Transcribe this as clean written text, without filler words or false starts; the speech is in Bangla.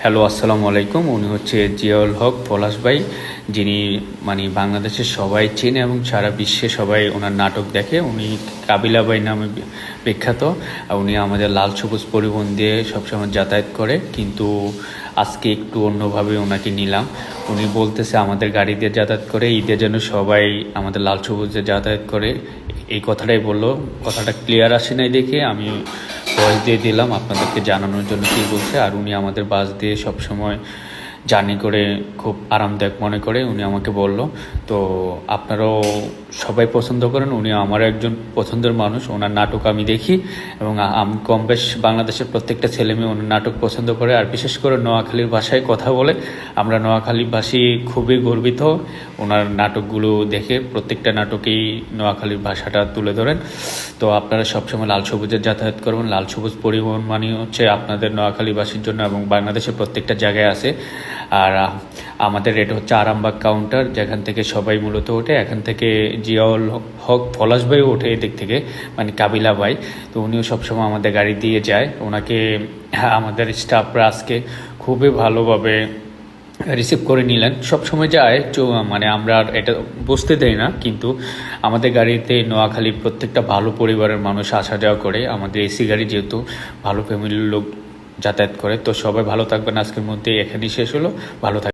হ্যালো, আসসালামু আলাইকুম। উনি হচ্ছে জিয়াউল হক পলাশ ভাই, যিনি বাংলাদেশের সবাই চেনে এবং সারা বিশ্বে সবাই ওনার নাটক দেখে। উনি কাবিলা ভাই নামে বিখ্যাত। উনি আমাদের লাল সবুজ পরিবহন দিয়ে সবসময় যাতায়াত করে, কিন্তু আজকে একটু অন্যভাবে ওনাকে নিলাম। উনি বলতেছে আমাদের গাড়ি দিয়ে যাতায়াত করে, ঈদে যেন সবাই আমাদের লাল সবুজে যাতায়াত করে, এই কথাটাই বললো। কথাটা ক্লিয়ার আসে নাই দেখে আমি ভয়েস দিয়ে দিলাম আপনাদেরকে জানানোর জন্য কী বলছে। আর উনি আমাদের বাস দিয়ে সবসময় জার্নি করে খুব আরামদায়ক মনে করে উনি আমাকে বলল। তো আপনারাও সবাই পছন্দ করেন, উনি আমার একজন পছন্দের মানুষ। ওনার নাটক আমি দেখি এবং আমি কম বেশ বাংলাদেশের প্রত্যেকটা ছেলেমেয়ে ওনার নাটক পছন্দ করে, আর বিশেষ করে নোয়াখালীর ভাষায় কথা বলে। আমরা নোয়াখালীবাসী খুবই গর্বিত ওনার নাটকগুলো দেখে। প্রত্যেকটা নাটকেই নোয়াখালীর ভাষাটা তুলে ধরেন। তো আপনারা সবসময় লাল সবুজের যাতায়াত করবেন। লাল সবুজ পরিবহন মানে হচ্ছে আপনাদের নোয়াখালীবাসীর জন্য এবং বাংলাদেশের প্রত্যেকটা জায়গায় আছে। আর আমাদের এটা হচ্ছে আরামবাগ কাউন্টার, যেখান থেকে সবাই মূলত ওঠে। এখান থেকে জিয়াউল হক পলাশ ভাইও ওঠে এদিক থেকে, কাবিলা ভাই। তো উনিও সবসময় আমাদের গাড়ি দিয়ে যায়। ওনাকে আমাদের স্টাফরা আজকে খুবই ভালোভাবে রিসিভ করে নিলেন। সবসময় যায় আমরা আর এটা বুঝতে দেই না, কিন্তু আমাদের গাড়িতে নোয়াখালীর প্রত্যেকটা ভালো পরিবারের মানুষ আসা যাওয়া করে। আমাদের এসি গাড়ি, যেহেতু ভালো ফ্যামিলির লোক যাতায়াত করে। তো সবাই ভালো থাকবেন। আজকের মধ্যে এখানেই শেষ হলো। ভালো থাকবেন।